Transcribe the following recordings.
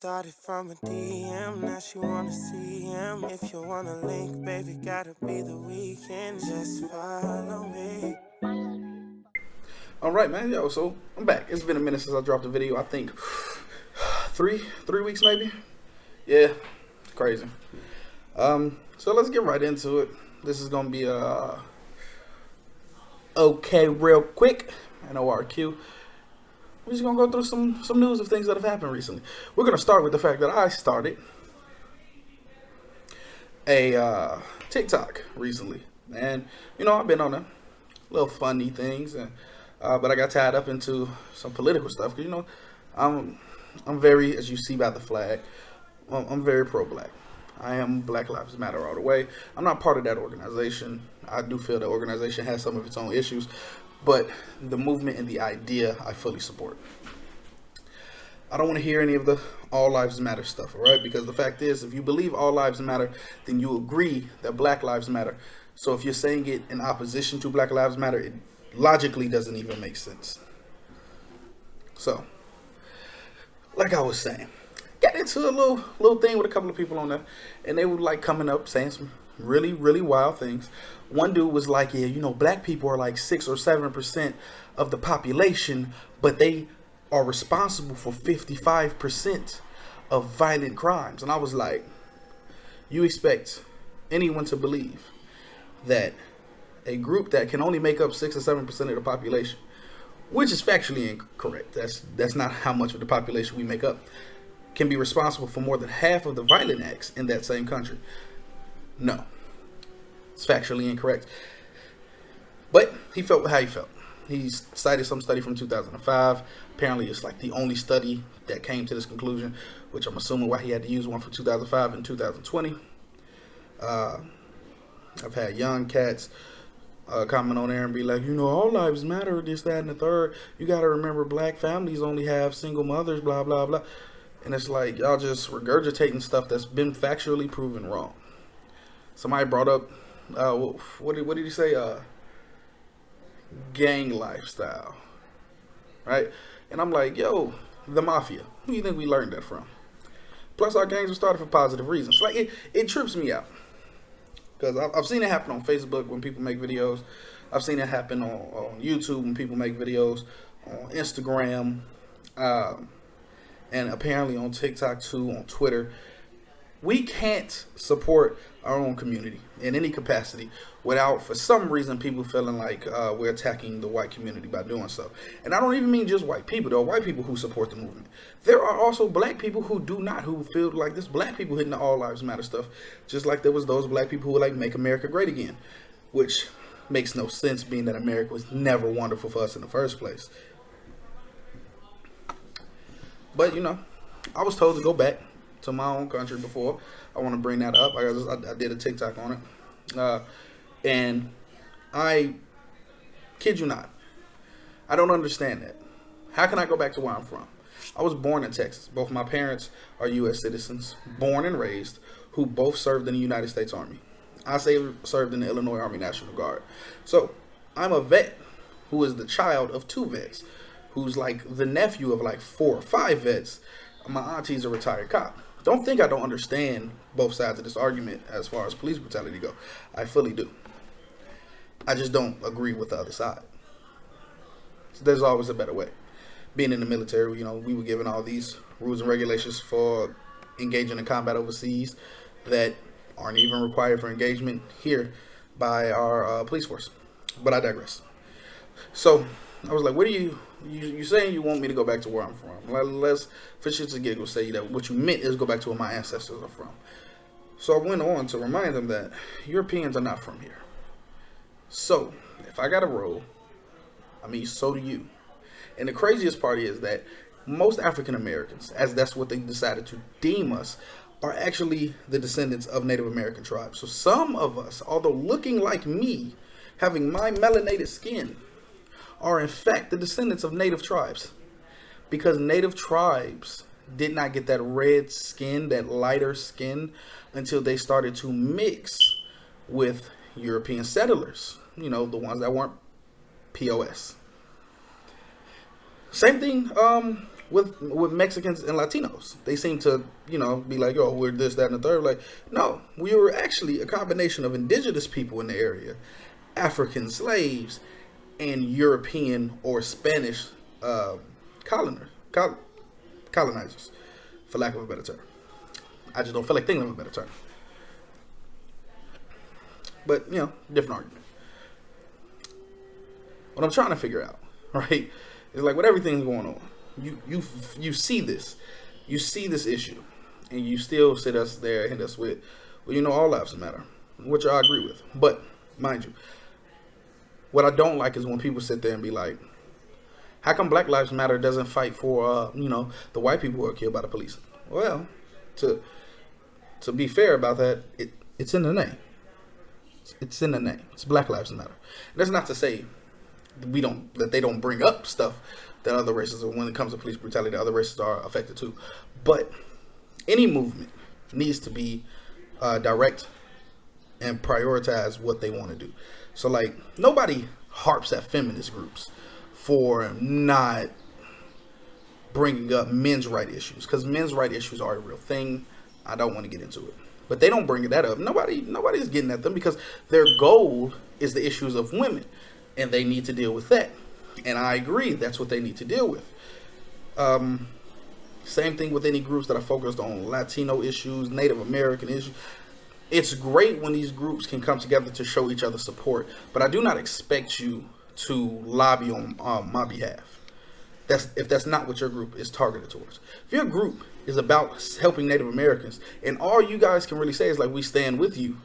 started from a DM, now she wanna see him. If you wanna link, baby, gotta be the weekend. Just follow me. All right, man. Yo, so I'm back. It's been a minute since I dropped a video. I think three weeks maybe. Yeah, crazy. So let's get right into it. This is gonna be okay, real quick. An ORQ. We're just gonna go through some news of things that have happened recently. We're gonna start with the fact that I started a TikTok recently, and I've been on a little funny things, and but I got tied up into some political stuff because I'm very, as you see by the flag, I'm very pro-black. I am Black Lives Matter all the way. I'm not part of that organization. I do feel the organization has some of its own issues, but the movement and the idea I fully support. I don't want to hear any of the all lives matter stuff, all right? Because the fact is, if you believe all lives matter, then you agree that Black Lives Matter. So if you're saying it in opposition to Black Lives Matter, it logically doesn't even make sense. So, like I was saying, got into a little thing with a couple of people on there, and they were like coming up saying some really, really wild things. One dude was like, yeah, black people are like 6 or 7% of the population, but they are responsible for 55% of violent crimes. And I was like, you expect anyone to believe that a group that can only make up 6 or 7% of the population, which is factually incorrect, that's not how much of the population we make up, can be responsible for more than half of the violent acts in that same country? No. It's factually incorrect. But he felt how he felt. He cited some study from 2005. Apparently it's like the only study that came to this conclusion, which I'm assuming why he had to use one from 2005 and 2020. I've had young cats comment on there and be like, all lives matter, this, that, and the third. You got to remember black families only have single mothers, blah, blah, blah. And it's like, y'all just regurgitating stuff that's been factually proven wrong. Somebody brought up, what did he say? Gang lifestyle, right? And I'm like, yo, the mafia. Who do you think we learned that from? Plus, our gangs were started for positive reasons. Like, it trips me out. Because I've seen it happen on Facebook when people make videos. I've seen it happen on YouTube when people make videos, on Instagram, and apparently on TikTok too, on Twitter. We can't support our own community in any capacity without, for some reason, people feeling like we're attacking the white community by doing so. And I don't even mean just white people. There are white people who support the movement. There are also black people who do not, who feel like this black people hitting the all lives matter stuff. Just like there was those black people who were like, make America great again. Which makes no sense, being that America was never wonderful for us in the first place. But, I was told to go back to my own country before. I want to bring that up. I did a TikTok on it. And I kid you not, I don't understand that. How can I go back to where I'm from? I was born in Texas. Both my parents are U.S. citizens, born and raised, who both served in the United States Army. I served in the Illinois Army National Guard. So I'm a vet who is the child of 2 vets, who's like the nephew of like 4 or 5 vets. My auntie's a retired cop. Don't think I don't understand both sides of this argument as far as police brutality go. I fully do. I just don't agree with the other side. So there's always a better way. Being in the military, we were given all these rules and regulations for engaging in combat overseas that aren't even required for engagement here by our police force. But I digress. So I was like, what are you saying you want me to go back to where I'm from? Let's, for shits and giggles, say that what you meant is go back to where my ancestors are from. So I went on to remind them that Europeans are not from here. So if I got a roll, so do you. And the craziest part is that most African Americans, as that's what they decided to deem us, are actually the descendants of Native American tribes. So some of us, although looking like me, having my melanated skin, are in fact the descendants of native tribes, because native tribes did not get that red skin, that lighter skin, until they started to mix with European settlers, the ones that weren't POS. Same thing with Mexicans and Latinos. They seem to, be like, oh, we're this, that, and the third. Like, no, we were actually a combination of indigenous people in the area, African slaves, and European or Spanish colonizers, for lack of a better term. I just don't feel like thinking of a better term. But, different argument. What I'm trying to figure out, right, is like with everything going on, you see this. You see this issue, and you still sit us there and hit us with, well, all lives matter, which I agree with. But, mind you, what I don't like is when people sit there and be like, how come Black Lives Matter doesn't fight for, the white people who are killed by the police? Well, to be fair about that, it's in the name. It's in the name. It's Black Lives Matter. And that's not to say that they don't bring up stuff that other races, or when it comes to police brutality, other races are affected too. But any movement needs to be direct and prioritize what they want to do. So, like, nobody harps at feminist groups for not bringing up men's right issues, because men's right issues are a real thing. I don't want to get into it, but they don't bring that up. Nobody's getting at them because their goal is the issues of women, and they need to deal with that. And I agree, that's what they need to deal with. Same thing with any groups that are focused on Latino issues, Native American issues. It's great when these groups can come together to show each other support, but I do not expect you to lobby on my behalf. If that's not what your group is targeted towards. If your group is about helping Native Americans, and all you guys can really say is like, we stand with you,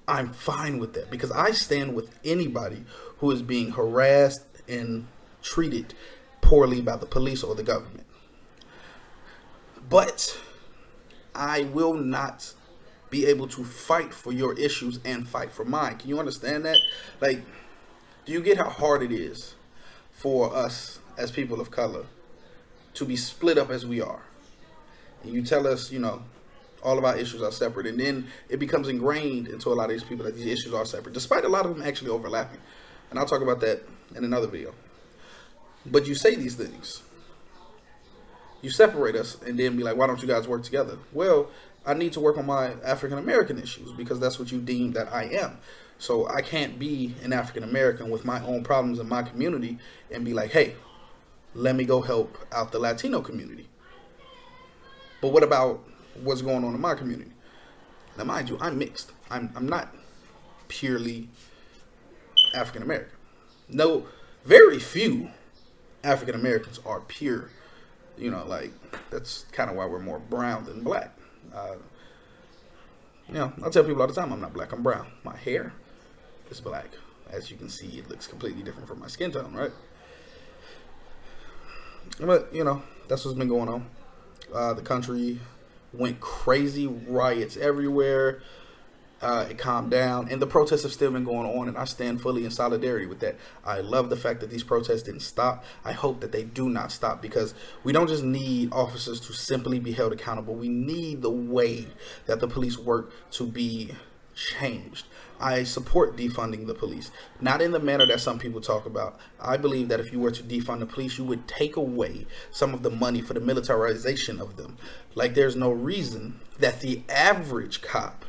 I'm fine with that, because I stand with anybody who is being harassed and treated poorly by the police or the government. But I will not be able to fight for your issues and fight for mine. Can you understand that? Like, do you get how hard it is for us as people of color to be split up as we are? And you tell us, all of our issues are separate, and then it becomes ingrained into a lot of these people that these issues are separate, despite a lot of them actually overlapping. And I'll talk about that in another video. But you say these things. You separate us and then be like, why don't you guys work together? Well, I need to work on my African American issues because that's what you deem that I am. So I can't be an African American with my own problems in my community and be like, hey, let me go help out the Latino community. But what about what's going on in my community? Now, mind you, I'm mixed. I'm not purely African American. No, very few African Americans are pure. That's kind of why we're more brown than black. I tell people all the time I'm not black, I'm brown. My hair is black. As you can see, it looks completely different from my skin tone, right? But, that's what's been going on. The country went crazy, riots everywhere. It calmed down, and the protests have still been going on, and I stand fully in solidarity with that. I love the fact that these protests didn't stop. I hope that they do not stop, because we don't just need officers to simply be held accountable. We need the way that the police work to be changed. I support defunding the police, not in the manner that some people talk about. I believe that if you were to defund the police, you would take away some of the money for the militarization of them. Like, there's no reason that the average cop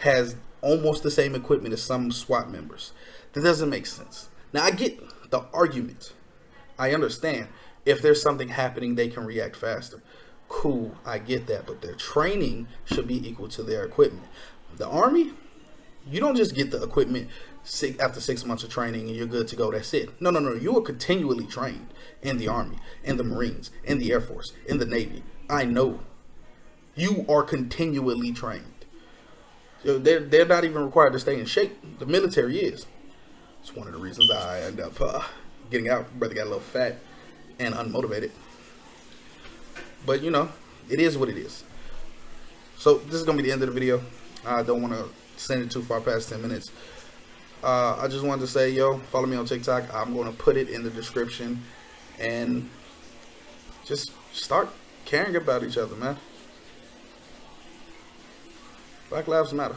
has almost the same equipment as some SWAT members. That doesn't make sense. Now, I get the argument. I understand. If there's something happening, they can react faster. Cool, I get that. But their training should be equal to their equipment. The Army, you don't just get the equipment after 6 months of training and you're good to go. That's it. No. You are continually trained in the Army, in the Marines, in the Air Force, in the Navy. I know. You are continually trained. They're not even required to stay in shape. The military is. It's one of the reasons I end up getting out. Brother got a little fat and unmotivated. But, it is what it is. So, this is going to be the end of the video. I don't want to send it too far past 10 minutes. I just wanted to say, follow me on TikTok. I'm going to put it in the description. And just start caring about each other, man. Black Lives Matter.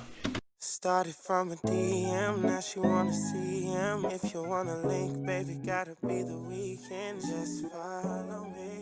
Started from a DM, now she wanna see him. If you wanna link, baby, gotta be the weekend. Just follow me.